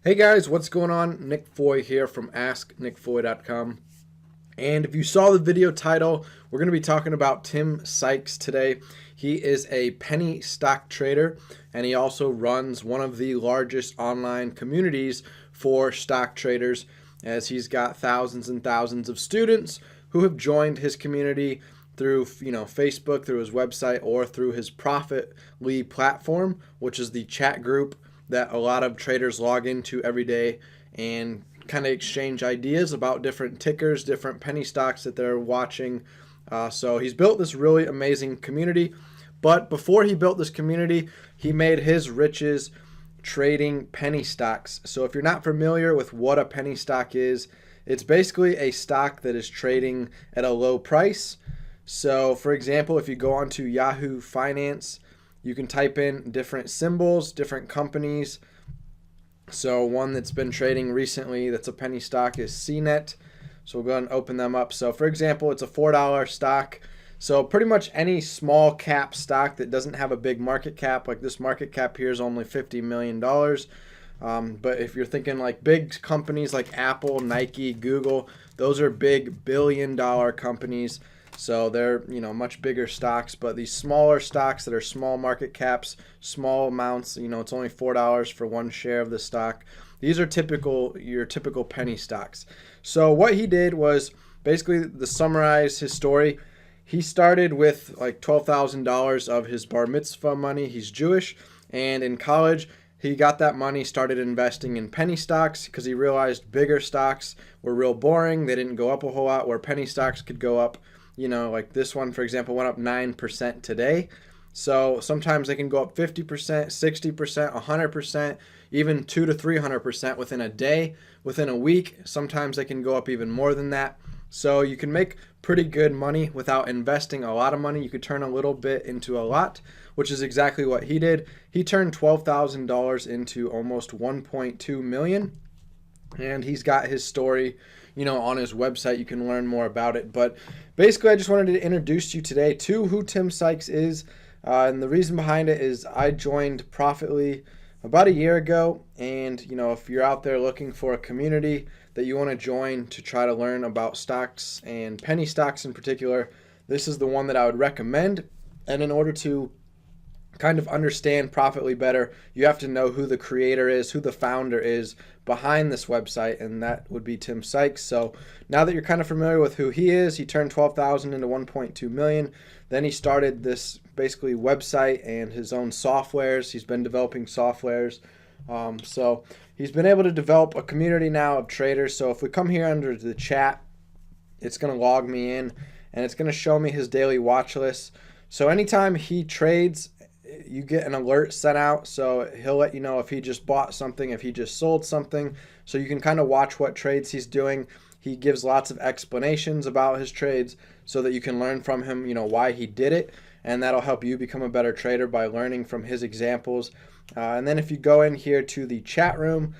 Hey guys, what's going on? Nick Foy here from AskNickFoy.com. And if you saw the video title, we're going to be talking about Tim Sykes today. He is a penny stock trader, and he also runs one of the largest online communities for stock traders, as he's got thousands and thousands of students who have joined his community through Facebook, through his website, or through his Profitly platform, which is the chat group that a lot of traders log into every day and kind of exchange ideas about different tickers, different penny stocks that they're watching. So he's built this really amazing community. But before he built this community, he made his riches trading penny stocks. So if you're not familiar with what a penny stock is, it's basically a stock that is trading at a low price. So for example, if you go onto Yahoo Finance, you can type in different symbols, different companies. So one that's been trading recently that's a penny stock is CNET. So we'll go ahead and open them up. So for example, it's a $4 stock. So pretty much any small cap stock that doesn't have a big market cap, like this market cap here is only $50 million. But if you're thinking like big companies like Apple, Nike, Google, those are big billion-dollar companies. So they're, much bigger stocks, but these smaller stocks that are small market caps, small amounts, it's only $4 for one share of the stock. These are your typical penny stocks. So what he did was basically to summarize his story. He started with like $12,000 of his bar mitzvah money. He's Jewish, and in college, he got that money, started investing in penny stocks because he realized bigger stocks were real boring. They didn't go up a whole lot, where penny stocks could go up. Like this one, for example, went up 9% today. So sometimes they can go up 50%, 60%, 100%, even 200 to 300% within a day, within a week. Sometimes they can go up even more than that. So you can make pretty good money without investing a lot of money. You could turn a little bit into a lot, which is exactly what he did. He turned $12,000 into almost 1.2 million. And he's got his story, on his website. You can learn more about it. But basically, I just wanted to introduce you today to who Tim Sykes is. And the reason behind it is I joined Profitly about a year ago. And, if you're out there looking for a community that you want to join to try to learn about stocks and penny stocks in particular, this is the one that I would recommend. And in order to kind of understand Profitly better, you have to know who the creator is, who the founder is behind this website, and that would be Tim Sykes. So now that you're kind of familiar with who he is, he turned 12,000 into 1.2 million. Then he started this basically website and his own softwares. He's been developing softwares. So he's been able to develop a community now of traders. So if we come here under the chat, it's going to log me in, and it's going to show me his daily watch list. So anytime he trades, you get an alert sent out, so he'll let you know if he just bought something, if he just sold something, so you can kind of watch what trades he's doing. He gives lots of explanations about his trades so that you can learn from him, why he did it, and that'll help you become a better trader by learning from his examples. And then if you go in here to the chat room,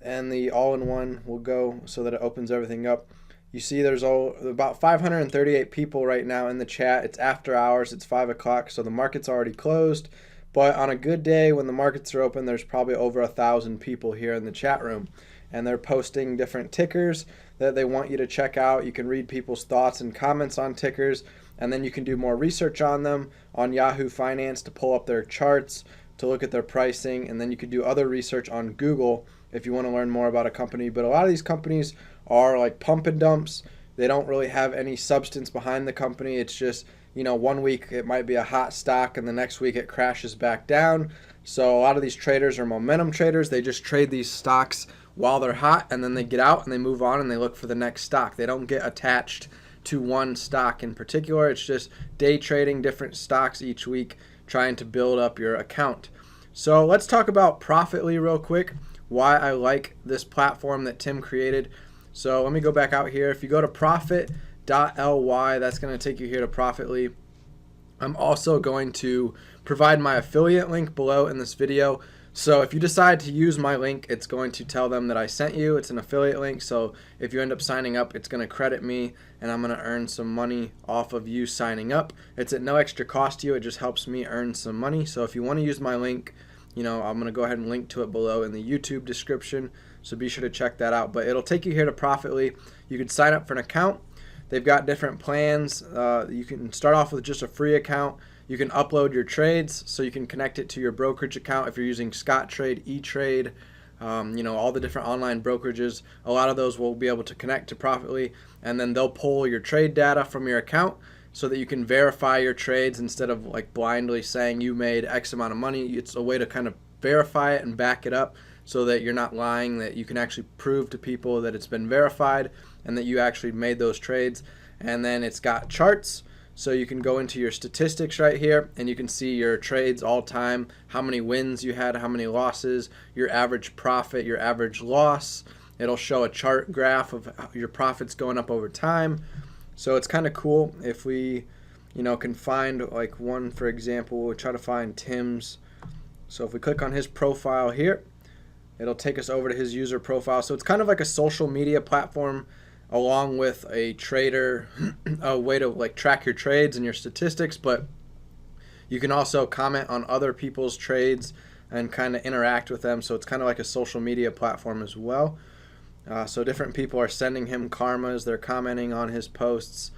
and the all-in-one will go so that it opens everything up. You see there's about 538 people right now in the chat. It's after hours. It's 5 o'clock, so the market's already closed. But on a good day when the markets are open, there's probably over 1,000 people here in the chat room. And they're posting different tickers that they want you to check out. You can read people's thoughts and comments on tickers, and then you can do more research on them on Yahoo Finance to pull up their charts, to look at their pricing, and then you could do other research on Google if you want to learn more about a company. But a lot of these companies are like pump and dumps. They don't really have any substance behind the company. It's just, 1 week it might be a hot stock and the next week it crashes back down. So a lot of these traders are momentum traders. They just trade these stocks while they're hot, and then they get out and they move on and they look for the next stock. They don't get attached to one stock in particular. It's just day trading different stocks each week, trying to build up your account. So let's talk about Profitly real quick, why I like this platform that Tim created. So let me go back out here. If you go to profit.ly, that's going to take you here to Profitly. I'm also going to provide my affiliate link below in this video. So if you decide to use my link, it's going to tell them that I sent you. It's an affiliate link. So if you end up signing up, it's going to credit me, and I'm going to earn some money off of you signing up. It's at no extra cost to you. It just helps me earn some money. So if you want to use my link, I'm going to go ahead and link to it below in the YouTube description, so be sure to check that out. But it'll take you here to Profitly. You can sign up for an account. They've got different plans. You can start off with just a free account. You can upload your trades, so you can connect it to your brokerage account if you're using Scottrade, E-Trade, all the different online brokerages. A lot of those will be able to connect to Profitly, and then they'll pull your trade data from your account so that you can verify your trades instead of like blindly saying you made X amount of money. It's a way to kind of verify it and back it up so that you're not lying, that you can actually prove to people that it's been verified and that you actually made those trades. And then it's got charts, so you can go into your statistics right here and you can see your trades all time, how many wins you had, how many losses, your average profit, your average loss. It'll show a chart graph of your profits going up over time. So it's kind of cool. If we can find like one, for example, we'll try to find Tim's. So if we click on his profile here, it'll take us over to his user profile. So it's kind of like a social media platform along with a trader, a way to like track your trades and your statistics, but you can also comment on other people's trades and kind of interact with them. So it's kind of like a social media platform as well. So different people are sending him karmas, they're commenting on his posts.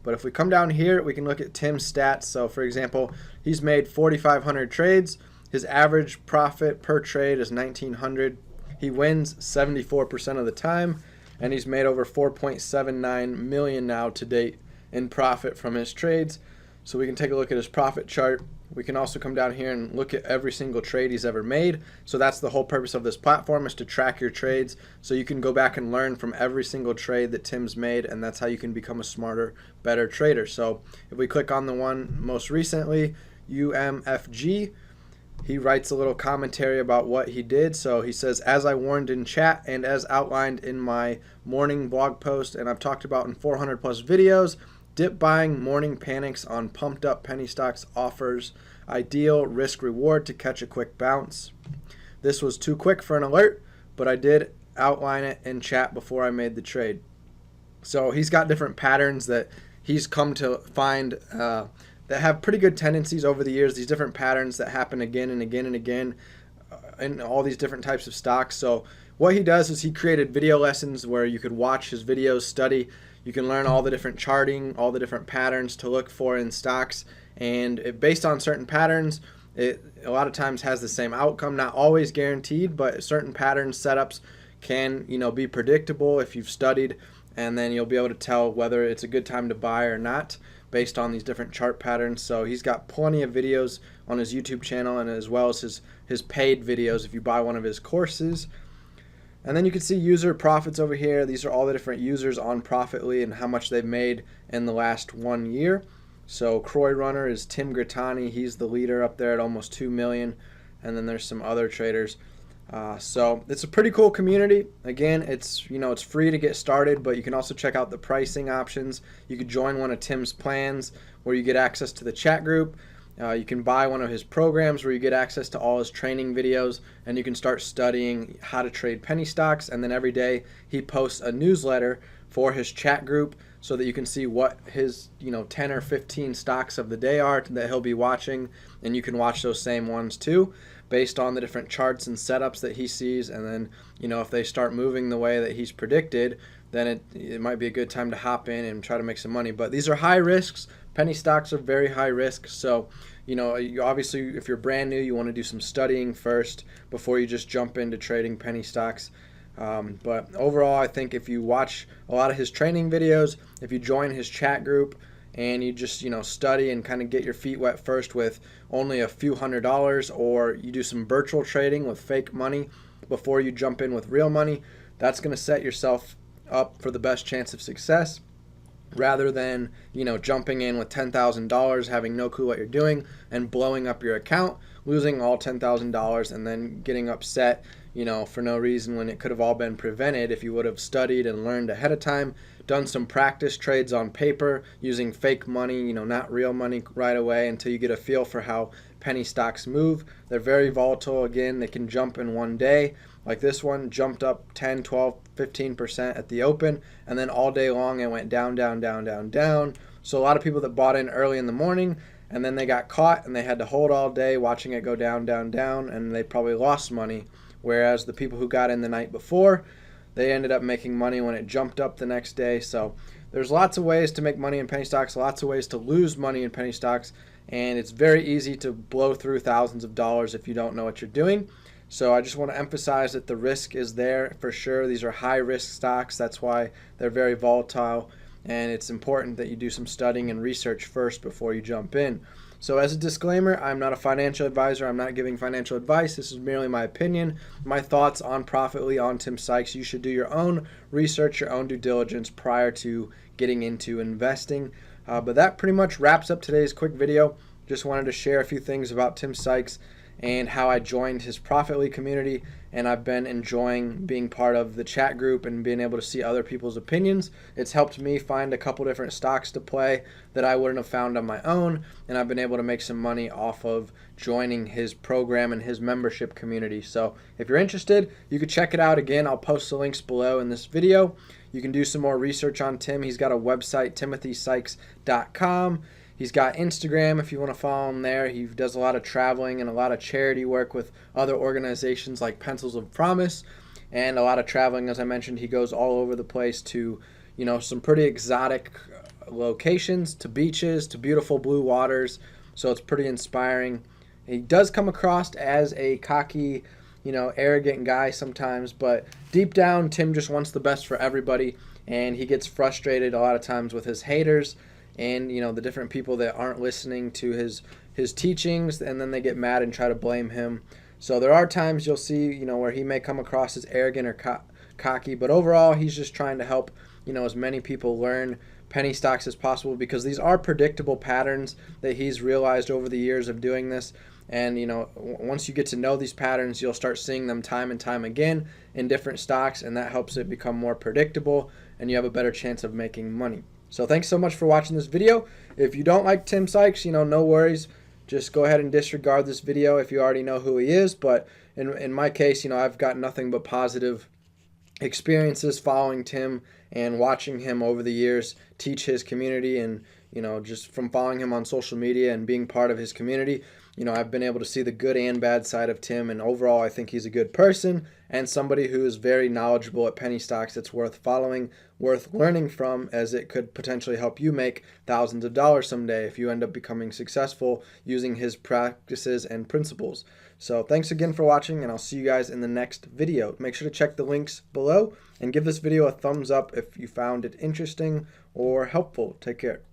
But if we come down here, we can look at Tim's stats. So for example, he's made 4,500 trades. His average profit per trade is 1,900. He wins 74% of the time, and he's made over 4.79 million now to date in profit from his trades. So we can take a look at his profit chart. We can also come down here and look at every single trade he's ever made. So that's the whole purpose of this platform, is to track your trades so you can go back and learn from every single trade that Tim's made, and that's how you can become a smarter, better trader. So if we click on the one most recently, UMFG, he writes a little commentary about what he did. So he says, as I warned in chat and as outlined in my morning blog post, and I've talked about in 400 plus videos, dip buying morning panics on pumped up penny stocks offers ideal risk reward to catch a quick bounce. This was too quick for an alert, but I did outline it in chat before I made the trade. So he's got different patterns that he's come to find that have pretty good tendencies over the years, these different patterns that happen again and again and again in all these different types of stocks. So what he does is he created video lessons where you could watch his videos, study. You can learn all the different charting, all the different patterns to look for in stocks. And based on certain patterns, it a lot of times has the same outcome, not always guaranteed, but certain patterns, setups can be predictable if you've studied, and then you'll be able to tell whether it's a good time to buy or not based on these different chart patterns. So he's got plenty of videos on his YouTube channel, and as well as his paid videos if you buy one of his courses. And then you can see user profits over here. These are all the different users on Profitly and how much they've made in the last 1 year. So Croy Runner is Tim Grittani. He's the leader up there at almost 2 million. And then there's some other traders. So it's a pretty cool community. Again, it's free to get started, but you can also check out the pricing options. You could join one of Tim's plans where you get access to the chat group. You can buy one of his programs where you get access to all his training videos, and you can start studying how to trade penny stocks. And then every day he posts a newsletter for his chat group so that you can see what his 10 or 15 stocks of the day are that he'll be watching, and you can watch those same ones too based on the different charts and setups that he sees. And then if they start moving the way that he's predicted, then it might be a good time to hop in and try to make some money. But these are high risks. Penny stocks are very high risk. So you obviously, if you're brand new, you want to do some studying first before you just jump into trading penny stocks. But overall, I think if you watch a lot of his training videos, if you join his chat group, and you just study and kind of get your feet wet first with only a few $100s, or you do some virtual trading with fake money before you jump in with real money, that's going to set yourself up for the best chance of success, rather than jumping in with $10,000, having no clue what you're doing, and blowing up your account, losing all $10,000, and then getting upset for no reason when it could have all been prevented if you would have studied and learned ahead of time, done some practice trades on paper using fake money, not real money right away, until you get a feel for how penny stocks move. They're very volatile. Again, they can jump in one day. Like this one jumped up 10, 12, 15% at the open, and then all day long it went down, down, down, down, down. So a lot of people that bought in early in the morning and then they got caught and they had to hold all day watching it go down, down, down, and they probably lost money. Whereas the people who got in the night before, they ended up making money when it jumped up the next day. So there's lots of ways to make money in penny stocks, lots of ways to lose money in penny stocks, and it's very easy to blow through thousands of dollars if you don't know what you're doing. So I just want to emphasize that the risk is there for sure. These are high risk stocks. That's why they're very volatile. And it's important that you do some studying and research first before you jump in. So as a disclaimer, I'm not a financial advisor. I'm not giving financial advice. This is merely my opinion, my thoughts on Profitly, on Tim Sykes. You should do your own research, your own due diligence prior to getting into investing. But that pretty much wraps up today's quick video. Just wanted to share a few things about Tim Sykes and how I joined his Profitly community, and I've been enjoying being part of the chat group and being able to see other people's opinions. It's helped me find a couple different stocks to play that I wouldn't have found on my own, and I've been able to make some money off of joining his program and his membership community. So if you're interested, you can check it out. Again, I'll post the links below in this video. You can do some more research on Tim. He's got a website, timothysykes.com. He's got Instagram if you want to follow him there. He does a lot of traveling and a lot of charity work with other organizations like Pencils of Promise, and a lot of traveling. As I mentioned, he goes all over the place to, some pretty exotic locations, to beaches, to beautiful blue waters. So it's pretty inspiring. He does come across as a cocky, arrogant guy sometimes, but deep down, Tim just wants the best for everybody, and he gets frustrated a lot of times with his haters and the different people that aren't listening to his teachings, and then they get mad and try to blame him. So there are times you'll see where he may come across as arrogant or cocky, but overall he's just trying to help as many people learn penny stocks as possible, because these are predictable patterns that he's realized over the years of doing this. And once you get to know these patterns, you'll start seeing them time and time again in different stocks, and that helps it become more predictable and you have a better chance of making money. So thanks so much for watching this video. If you don't like Tim Sykes, no worries. Just go ahead and disregard this video if you already know who he is. But in my case, I've got nothing but positive experiences following Tim and watching him over the years teach his community, and just from following him on social media and being part of his community, I've been able to see the good and bad side of Tim, and overall I think he's a good person and somebody who is very knowledgeable at penny stocks that's worth following, worth learning from, as it could potentially help you make thousands of dollars someday if you end up becoming successful using his practices and principles. So thanks again for watching, and I'll see you guys in the next video. Make sure to check the links below and give this video a thumbs up if you found it interesting or helpful. Take care.